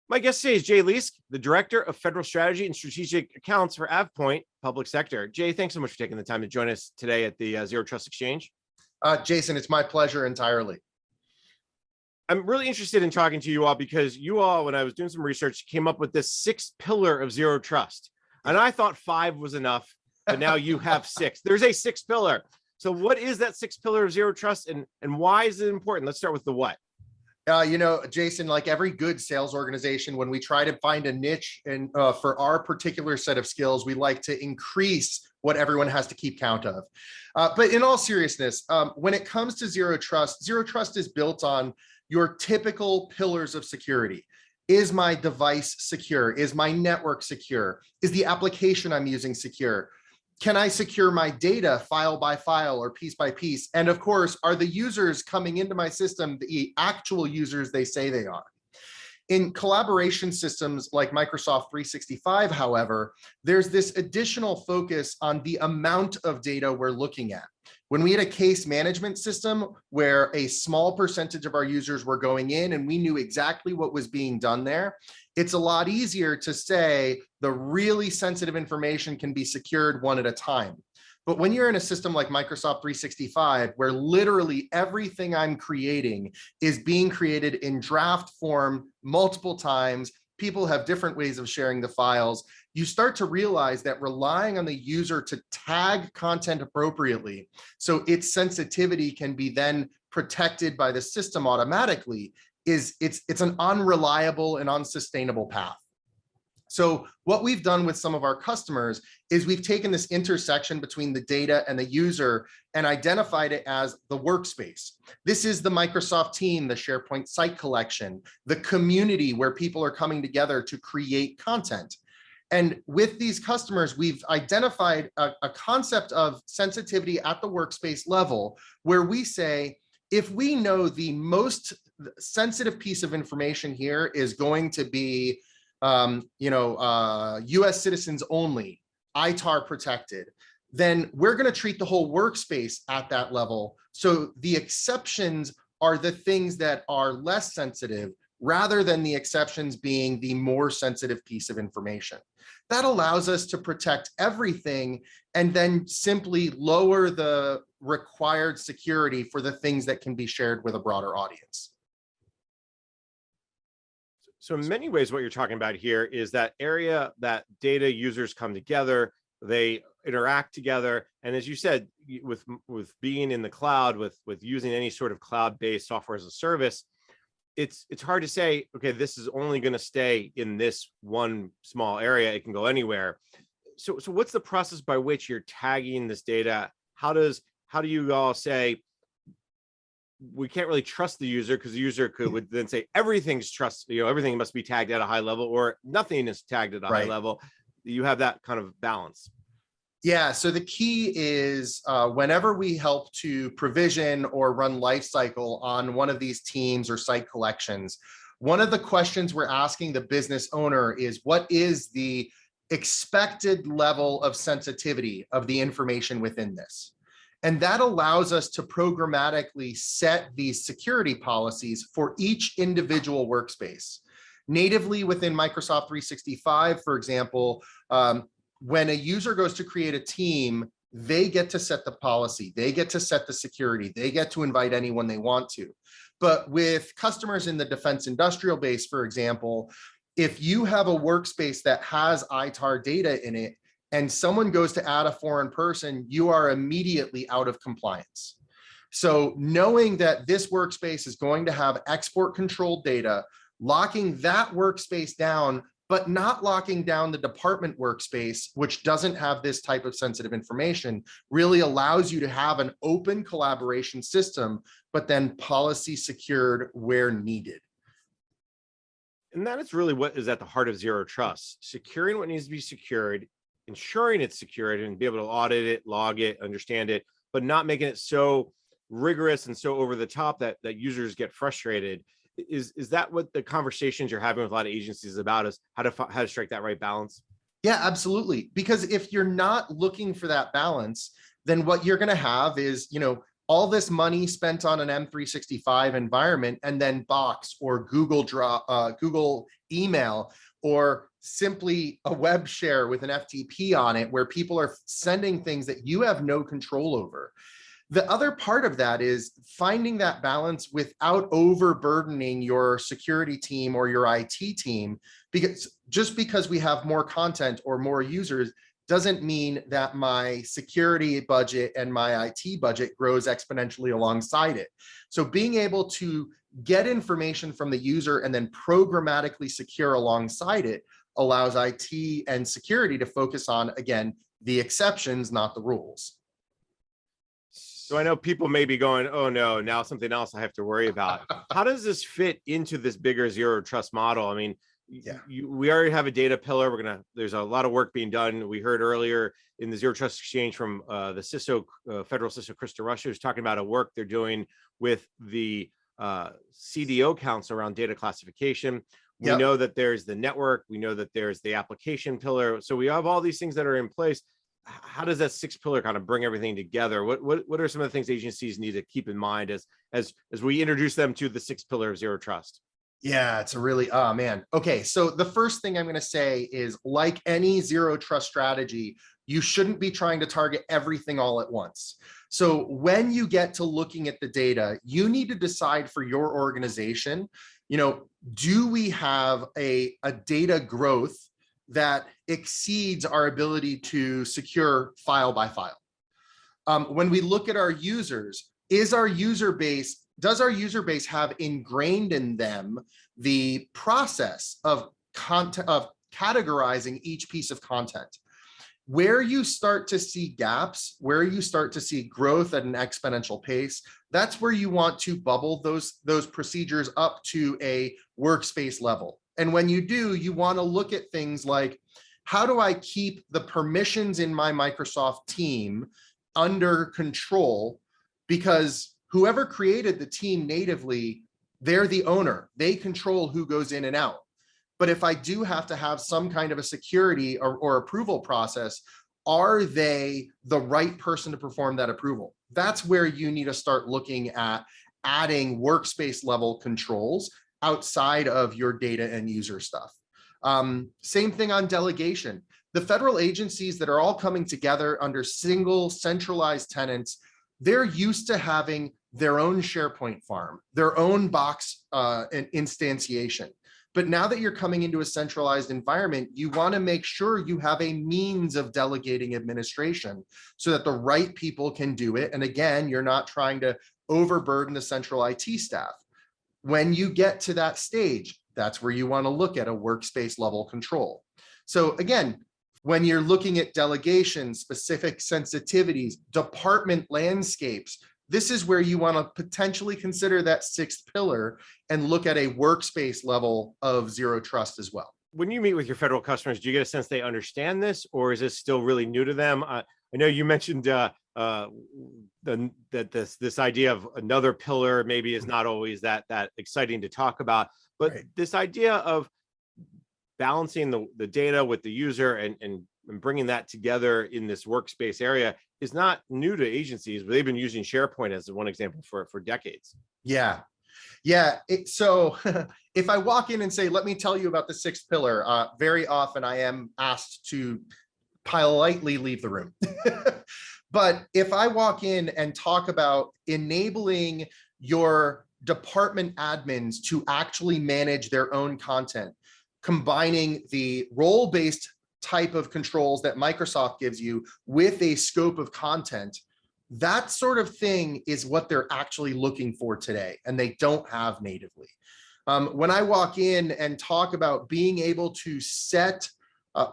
My guest today is Jay Leask, the Director of Federal Strategy and Strategic Accounts for AvePoint Public Sector. Jay, thanks so much for taking the time to join us today at the Zero Trust Exchange. Jason, it's my pleasure entirely. I'm really interested in talking to you all because you all, when I was doing some research, came up with this 6 pillar of zero trust. And I thought 5 was enough, but now you have 6. There's a 6 pillar. So what is that 6 pillar of zero trust and why is it important? Let's start with the what. Jason, like every good sales organization, when we try to find a niche and for our particular set of skills, we like to increase what everyone has to keep count of. But in all seriousness, when it comes to zero trust is built on your typical pillars of security. Is my device secure? Is my network secure? Is the application I'm using secure? Can I secure my data file by file or piece by piece? And of course, are the users coming into my system the actual users they say they are? In collaboration systems like Microsoft 365, however, there's this additional focus on the amount of data we're looking at. When we had a case management system where a small percentage of our users were going in and we knew exactly what was being done there, it's a lot easier to say the really sensitive information can be secured one at a time. But when you're in a system like Microsoft 365, where literally everything I'm creating is being created in draft form multiple times, people have different ways of sharing the files, you start to realize that relying on the user to tag content appropriately, so its sensitivity can be then protected by the system automatically, it's an unreliable and unsustainable path. So what we've done with some of our customers is we've taken this intersection between the data and the user and identified it as the workspace. This is the Microsoft team, the SharePoint site collection, the community where people are coming together to create content. And with these customers, we've identified a concept of sensitivity at the workspace level where we say, if we know the most sensitive piece of information here is going to be US citizens only, ITAR protected, then we're going to treat the whole workspace at that level. So the exceptions are the things that are less sensitive rather than the exceptions being the more sensitive piece of information. That allows us to protect everything and then simply lower the required security for the things that can be shared with a broader audience. So in many ways, what you're talking about here is that area that data users come together, they interact together. And as you said, with being in the cloud, with using any sort of cloud-based software as a service, it's hard to say, okay, this is only going to stay in this one small area. It can go anywhere. So what's the process by which you're tagging this data? How do you all say, we can't really trust the user because the user would then say everything's everything must be tagged at a high level or nothing is tagged at a high level. You have that kind of balance. Yeah, so the key is whenever we help to provision or run lifecycle on one of these teams or site collections, one of the questions we're asking the business owner is, what is the expected level of sensitivity of the information within this? And that allows us to programmatically set these security policies for each individual workspace. Natively within Microsoft 365, for example, when a user goes to create a team, they get to set the policy, they get to set the security, they get to invite anyone they want to. But with customers in the defense industrial base, for example, if you have a workspace that has ITAR data in it, and someone goes to add a foreign person, you are immediately out of compliance. So knowing that this workspace is going to have export controlled data, locking that workspace down, but not locking down the department workspace, which doesn't have this type of sensitive information, really allows you to have an open collaboration system, but then policy secured where needed. And that is really what is at the heart of zero trust: securing what needs to be secured, ensuring it's secured, and be able to audit it, log it, understand it, but not making it so rigorous and so over the top that users get frustrated. Is that what the conversations you're having with a lot of agencies is about, is how to strike that right balance? Yeah, absolutely. Because if you're not looking for that balance, then what you're going to have is, all this money spent on an M365 environment and then Box or Google email, or simply a web share with an FTP on it where people are sending things that you have no control over. The other part of that is finding that balance without overburdening your security team or your IT team, because just because we have more content or more users doesn't mean that my security budget and my IT budget grows exponentially alongside it. So being able to get information from the user and then programmatically secure alongside it allows IT and security to focus on, again, the exceptions, not the rules. So I know people may be going, oh no, now something else I have to worry about. How does this fit into this bigger zero trust model? I mean, Yeah. We already have a data pillar. There's a lot of work being done. We heard earlier in the Zero Trust Exchange from the CISO, federal CISO, Krista Russia, who's talking about a work they're doing with the CDO council around data classification. We Yep. know that there's the network. We know that there's the application pillar. So we have all these things that are in place. How does that sixth pillar kind of bring everything together? What are some of the things agencies need to keep in mind as we introduce them to the sixth pillar of zero trust? Yeah, it's a really, oh man. Okay, so the first thing I'm going to say is, like any zero trust strategy, you shouldn't be trying to target everything all at once. So when you get to looking at the data, you need to decide for your organization, do we have a data growth that exceeds our ability to secure file by file? When we look at our users, does our user base have ingrained in them the process of categorizing each piece of content? Where you start to see gaps, where you start to see growth at an exponential pace, that's where you want to bubble those procedures up to a workspace level. And when you do, you want to look at things like, how do I keep the permissions in my Microsoft team under control? Because whoever created the team natively, they're the owner. They control who goes in and out. But if I do have to have some kind of a security or approval process, are they the right person to perform that approval? That's where you need to start looking at adding workspace level controls outside of your data and user stuff. Same thing on delegation. The federal agencies that are all coming together under single centralized tenants, they're used to having their own SharePoint farm, their own Box instantiation. But now that you're coming into a centralized environment, you want to make sure you have a means of delegating administration so that the right people can do it. And again, you're not trying to overburden the central IT staff. When you get to that stage, that's where you want to look at a workspace level control. So again, when you're looking at delegation, specific sensitivities, department landscapes, this is where you want to potentially consider that sixth pillar and look at a workspace level of zero trust as well. When you meet with your federal customers, do you get a sense they understand this, or is this still really new to them? I know you mentioned that this idea of another pillar maybe is not always that exciting to talk about, but right. This idea of balancing the data with the user and bringing that together in this workspace area is not new to agencies, but they've been using SharePoint as one example for decades. Yeah. So if I walk in and say, let me tell you about the sixth pillar, very often I am asked to politely leave the room. But if I walk in and talk about enabling your department admins to actually manage their own content, combining the role-based type of controls that Microsoft gives you with a scope of content, that sort of thing is what they're actually looking for today, and they don't have natively. When I walk in and talk about being able to set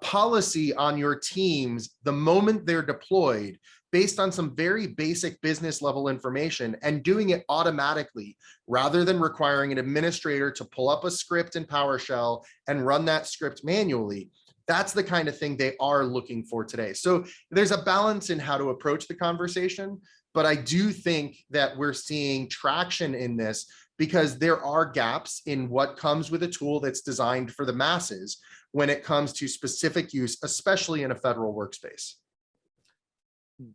policy on your teams the moment they're deployed based on some very basic business level information and doing it automatically rather than requiring an administrator to pull up a script in PowerShell and run that script manually, that's the kind of thing they are looking for today. So there's a balance in how to approach the conversation, but I do think that we're seeing traction in this because there are gaps in what comes with a tool that's designed for the masses when it comes to specific use, especially in a federal workspace.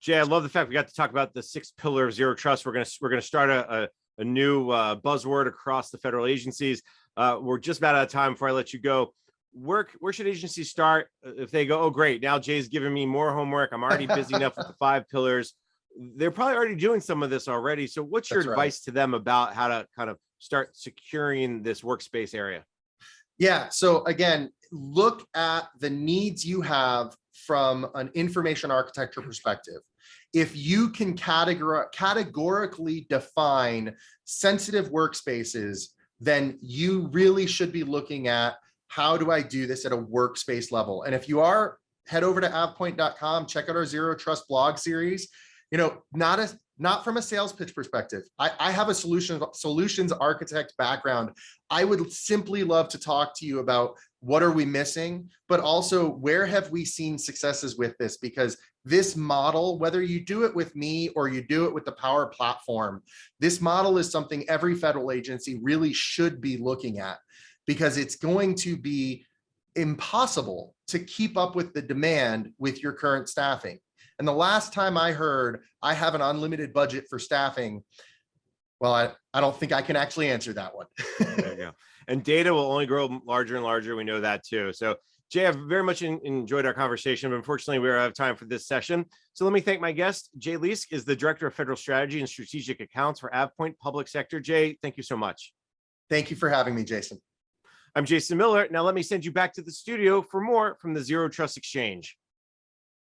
Jay, I love the fact we got to talk about the 6th pillar of zero trust. We're gonna start a new buzzword across the federal agencies. We're just about out of time. Before I let you go, where should agencies start if they go, oh great, now Jay's giving me more homework, I'm already busy enough with the 5 pillars? They're probably already doing some of this already. So what's your That's right. advice to them about how to kind of start securing this workspace area? Yeah. So again, look at the needs you have from an information architecture perspective. If you can categorically define sensitive workspaces, then you really should be looking at, how do I do this at a workspace level? And if you are, head over to avepoint.com, check out our Zero Trust blog series. Not from a sales pitch perspective. I have a solutions architect background. I would simply love to talk to you about what are we missing, but also where have we seen successes with this? Because this model, whether you do it with me or you do it with the Power Platform, this model is something every federal agency really should be looking at, because it's going to be impossible to keep up with the demand with your current staffing. And the last time I heard I have an unlimited budget for staffing, well, I don't think I can actually answer that one. There you go. And data will only grow larger and larger. We know that too. So Jay, I've very much enjoyed our conversation, but unfortunately we're out of time for this session. So let me thank my guest. Jay Leask is the Director of Federal Strategy and Strategic Accounts for AvePoint Public Sector. Jay, thank you so much. Thank you for having me, Jason. I'm Jason Miller. Now let me send you back to the studio for more from the Zero Trust Exchange.